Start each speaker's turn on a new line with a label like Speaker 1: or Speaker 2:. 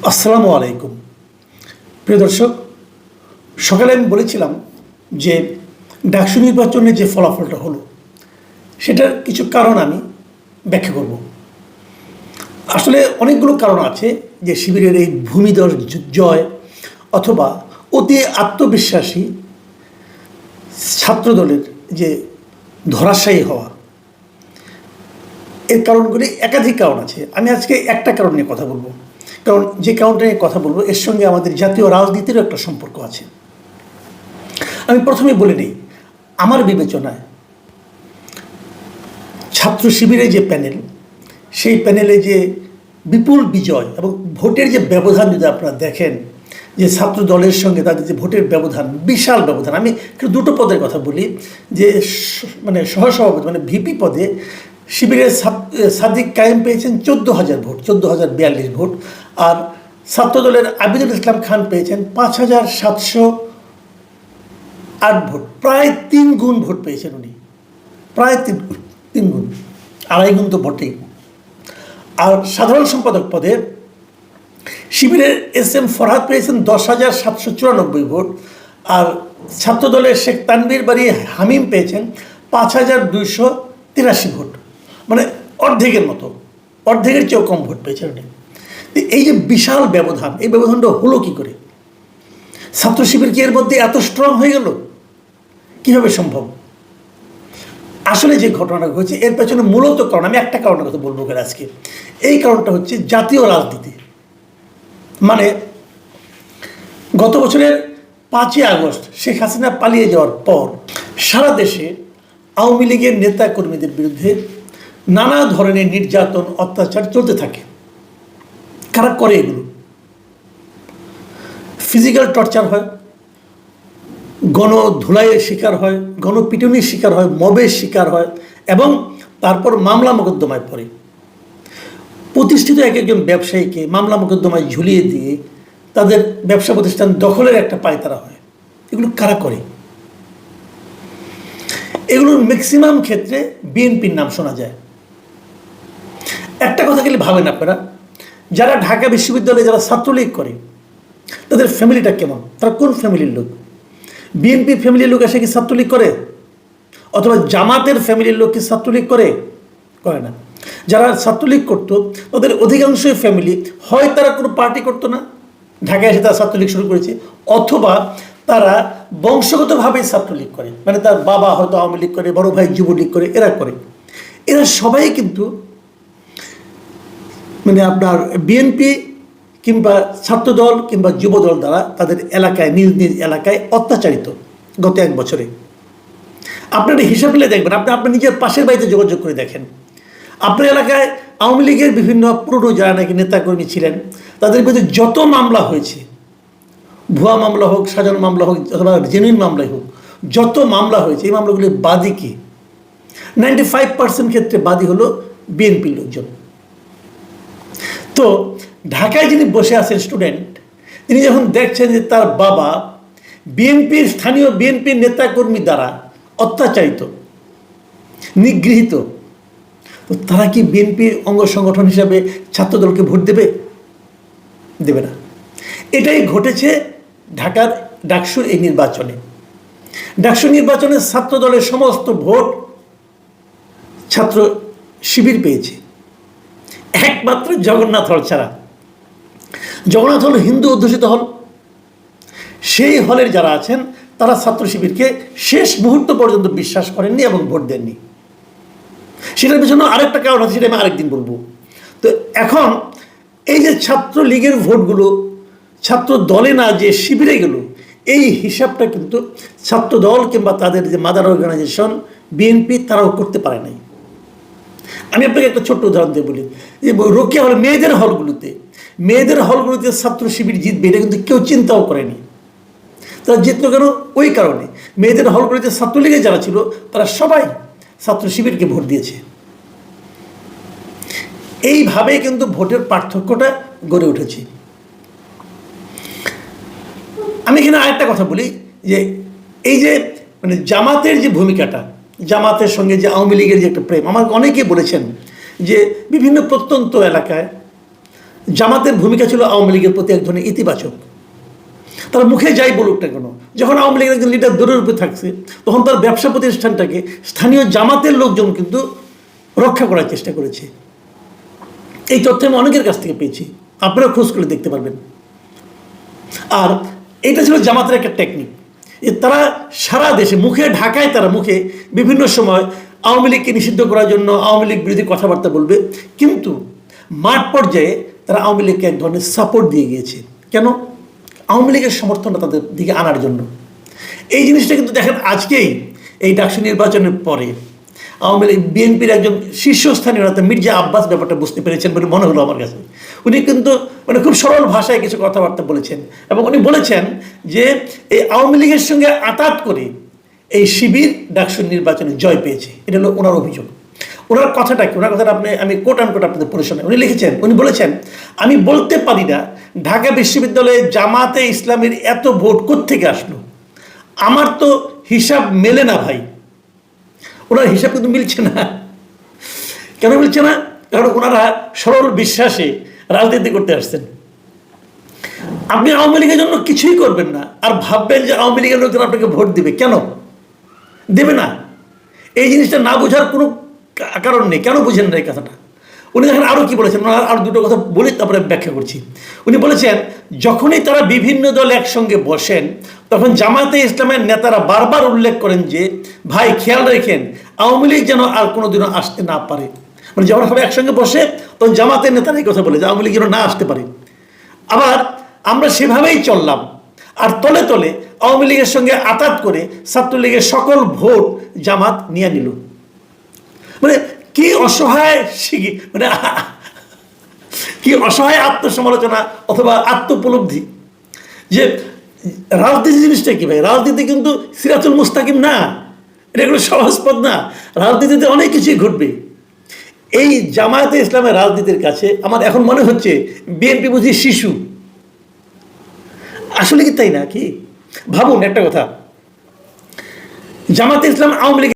Speaker 1: আসসালামু আলাইকুম। প্রিয় দর্শক, সকালে আমি বলেছিলাম যে ডাকসু নির্বাচনের যে ফলাফলটা হলো সেটার কিছু কারণ আমি ব্যাখ্যা করব। আসলে অনেকগুলো কারণ আছে যে শিবিরের এই ভূমিধস জয় অথবা অতি আত্মবিশ্বাসী ছাত্রদলের যে ধরাশায়ী হওয়া, এর কারণগুলি একাধিক কারণ আছে। আমি আজকে একটা কারণ নিয়ে কথা বলবো, কারণ যে কারণটা নিয়ে কথা বলবো এর সঙ্গে আমাদের জাতীয় রাজনীতিরও একটা সম্পর্ক আছে। আমি প্রথমে বলে নিই, আমার বিবেচনায় ছাত্র শিবিরের যে প্যানেল, সেই প্যানেলে যে বিপুল বিজয় এবং ভোটের যে ব্যবধান যদি আপনারা দেখেন, যে ছাত্র দলের সঙ্গে তাদের যে ভোটের ব্যবধান, বিশাল ব্যবধান। আমি দুটো পদের কথা বলি, যে মানে সহসভাপতি মানে ভিপি পদে শিবিরের সাদিক কায়েম পেয়েছেন 14,000 ভোট, 14,042 ভোট, আর ছাত্রদলের আবিদুল ইসলাম খান পেয়েছেন 5,708 ভোট। প্রায় 3 গুণ ভোট পেয়েছেন উনি, প্রায় তিন গুণ, 2.5 গুণ তো ভোটেই। আর সাধারণ সম্পাদক পদে শিবিরের SM ফরহাদ পেয়েছেন 10,794 ভোট, আর ছাত্রদলের শেখ তানভীর বাড়ি হামিম পেয়েছেন 5,283 ভোট, মানে অর্ধেকের মতো, অর্ধেকের চেয়েও কম ভোট পেয়েছেন উনি। এই যে বিশাল ব্যবধান, এই ব্যবধানটা হলো কি করে? ছাত্র শিবির কি এর মধ্যে এত স্ট্রং হয়ে গেল? কীভাবে সম্ভব? আসলে যে ঘটনাটা হয়েছে এর পেছনে মূলত কারণ, আমি একটা কারণের কথা বলবো আজকে। এই কারণটা হচ্ছে জাতীয় রাজনীতি। মানে গত বছরের 5ই আগস্ট শেখ হাসিনা পালিয়ে যাওয়ার পর সারা দেশে আওয়ামী লীগের নেতা কর্মীদের বিরুদ্ধে নানা ধরনের নির্যাতন, অত্যাচার চলতে থাকে। কারা করে এগুলো? ফিজিক্যাল টর্চার হয়, গণধুলাইয়ের শিকার হয়, গণপিটুনির শিকার হয়, মবের শিকার হয়, এবং তারপর মামলা মোকদ্দমায় পড়ে। প্রতিষ্ঠিত এক একজন ব্যবসায়ীকে মামলা মোকদ্দমায় ঝুলিয়ে দিয়ে তাদের ব্যবসা প্রতিষ্ঠান দখলের একটা পায়তারা হয়। এগুলো কারা করে? এগুলোর ম্যাক্সিমাম ক্ষেত্রে বিএনপির নাম শোনা যায়। একটা কথা খালি ভাবেন আপনারা, যারা ঢাকা বিশ্ববিদ্যালয়ে যারা ছাত্রলীগ করে তাদের ফ্যামিলিটা কেমন? তারা কোন ফ্যামিলির লোক? বিএনপির ফ্যামিলির লোক এসে কি ছাত্রলীগ করে? অথবা জামাতের ফ্যামিলির লোক কি ছাত্রলীগ করে? করে না। যারা ছাত্রলীগ করতো তাদের অধিকাংশ ফ্যামিলি হয় তারা কোনো পার্টি করতো না, ঢাকায় এসে তারা ছাত্রলীগ শুরু করেছে, অথবা তারা বংশগতভাবেই ছাত্রলীগ করে, মানে তার বাবা হয়তো আওয়ামী লীগ করে, বড় ভাই যুবলীগ করে, এরা করে। এরা সবাই কিন্তু মানে আপনার বিএনপি কিংবা ছাত্রদল কিংবা যুবদল দ্বারা তাদের এলাকায়, নিজ নিজ এলাকায় অত্যাচারিত গত 1 বছরে। আপনারা হিসাব মিলে দেখবেন, আপনি আপনার নিজের পাশের বাড়িতে যোগাযোগ করে দেখেন, আপনার এলাকায় আওয়ামী লীগের বিভিন্ন পুরনো যারা নাকি নেতাকর্মী ছিলেন তাদের বিরুদ্ধে যত মামলা হয়েছে, ভুয়া মামলা হোক, সাজানো মামলা হোক, অথবা জেনুইন মামলাই হোক, যত মামলা হয়েছে এই মামলাগুলির বাদী কি? 95% ক্ষেত্রে বাদী হলো বিএনপির লোকজন। তো ঢাকায় যিনি বসে আছেন স্টুডেন্ট, তিনি যখন দেখছেন যে তার বাবা বিএনপির, স্থানীয় বিএনপির নেতাকর্মী দ্বারা অত্যাচারিত, নিগৃহীত, তো তারা কি বিএনপির অঙ্গ সংগঠন হিসাবে ছাত্রদলকে ভোট দেবে? দেবে না। এটাই ঘটেছে ঢাকার ডাকসুর এই নির্বাচনে। ডাকসু নির্বাচনে ছাত্রদলের সমস্ত ভোট ছাত্র শিবির পেয়েছে, একমাত্র জগন্নাথ হল ছাড়া। জগন্নাথ হল হিন্দু অধ্যুষিত হল, সেই হলের যারা আছেন তারা ছাত্র শিবিরকে শেষ মুহূর্ত পর্যন্ত বিশ্বাস করেননি এবং ভোট দেননি। সেটার পেছনে আরেকটা কারণ আছে, সেটা আমি আরেকদিন বলবো। তো এখন এই যে ছাত্র লীগের ভোটগুলো ছাত্র দলে না যে শিবিরে গেল, এই হিসাবটা কিন্তু ছাত্র দল কিংবা তাদের যে মাদার অর্গানাইজেশন বিএনপি তারাও করতে পারে নাই। আমি আপনাকে একটা ছোট্ট উদাহরণ দিয়ে বলি, যে রোকেয়া হল, মেয়েদের হলগুলোতে ছাত্র শিবির জিতবে এটা কিন্তু কেউ চিন্তাও করেনি। তারা জিতলো কেন? ওই কারণে মেয়েদের হলগুলোতে ছাত্রলীগে যারা ছিল তারা সবাই ছাত্র শিবিরকে ভোট দিয়েছে। এইভাবে কিন্তু ভোটের পার্থক্যটা গড়ে উঠেছে। আমি এখানে আরেকটা কথা বলি, যে এই যে মানে জামাতের যে ভূমিকাটা, জামাতের সঙ্গে যে আওয়ামী লীগের যে একটা প্রেম, আমাকে অনেকেই বলেছেন যে বিভিন্ন প্রত্যন্ত এলাকায় জামাতের ভূমিকা ছিল আওয়ামী লীগের প্রতি এক ধরনের ইতিবাচক। তারা মুখে যাই বলুক না কেন, যখন আওয়ামী লীগের একজন লিডার দূরের উপরে থাকছে, তখন তার ব্যবসা প্রতিষ্ঠানটাকে স্থানীয় জামাতের লোকজন কিন্তু রক্ষা করার চেষ্টা করেছে। এই তথ্য আমি অনেকের কাছ থেকে পেয়েছি, আপনারা খোঁজ করে দেখতে পারবেন। আর এটা ছিল জামাতের একটা টেকনিক, তারা সারা দেশে মুখে ঢাকায়, তারা মুখে বিভিন্ন সময় আওয়ামী লীগকে নিষিদ্ধ করার জন্য আওয়ামী লীগ বিরোধী কথাবার্তা বলবে, কিন্তু মাঠ পর্যায়ে তারা আওয়ামী লীগকে এক ধরনের সাপোর্ট দিয়ে গিয়েছে। কেন? আওয়ামী লীগের সমর্থনটা তাদের দিকে আনার জন্য। এই জিনিসটা কিন্তু দেখেন আজকেই এই ডাকসু নির্বাচনের পরে আওয়ামী লীগ বিএনপির একজন শীর্ষস্থানীয় নেতা মির্জা আব্বাস ব্যাপারটা বুঝতে পেরেছেন বলে মনে হলো আমার কাছে। উনি কিন্তু খুব সরল ভাষায় কিছু কথাবার্তা বলেছেন, এবং উনি বলেছেন যে এই আওয়ামী লীগের সঙ্গে আঁতাত করে এই শিবির ডাকসু নির্বাচনে জয় পেয়েছে। এটা হলো ওনার অভিযোগ। ওনার কথাটা কি? ওনার কথাটা আমি কোট আনকোট আপনাদের পড়ে শোনাই। উনি লিখেছেন, উনি বলেছেন, আমি বলতে পারি না ঢাকা বিশ্ববিদ্যালয়ে জামাতে ইসলামের এত ভোট কোত্থেকে আসলো, আমার তো হিসাব মেলে না ভাই। ওনার হিসাব কিন্তু মিলছে না। কেন মিলছে না? কারণ ওনারা সরল বিশ্বাসে রাজনীতি করতে আসছেন। আপনি আওয়ামী লীগের জন্য কিছুই করবেন না আর ভাববেন যে আওয়ামী লীগের লোকজন আপনাকে ভোট দিবে। কেন দেবে না? এই জিনিসটা না বোঝার কোনো কারণ নেই। কেন বুঝেন না এই কথাটা? উনি দেখেন আরও কি বলেছেন, আর দুটো কথা বলি তারপরে ব্যাখ্যা করছি। উনি বলেছেন, যখনই তারা বিভিন্ন দল একসঙ্গে বসেন তখন জামাতে ইসলামের নেতারা বারবার উল্লেখ করেন যে ভাই খেয়াল রেখেন আওয়ামী লীগ যেন আর কোনোদিনও আসতে না পারে। মানে যখন সবাই একসঙ্গে বসে তখন জামাতের নেতারা এই কথা বলে যে আওয়ামী লীগ যেন না আসতে পারে। আবার আমরা সেভাবেই চললাম, আর তলে তলে আওয়ামী লীগের সঙ্গে আঁতাত করে ছাত্রলীগের সকল ভোট জামাত নিয়ে নিল। মানে কি অসহায় কি অসহায় আত্মসমালোচনা অথবা আত্মোপলব্ধি যে রাজনীতি জিনিসটা কি ভাই? রাজনীতি কিন্তু সিরাতুল মুস্তাকিম না, এটা কোনো সহজ পথ না। রাজনীতিতে অনেক কিছুই ঘটবে। এই জামায়াতে ইসলামের রাজনীতির কাছে আমার এখন মনে হচ্ছে বিএনপি বুঝি শিশু। আসলে কি তাই না? কি ভাবুন একটা কথা, জামায়াতে ইসলাম আওয়ামী লীগ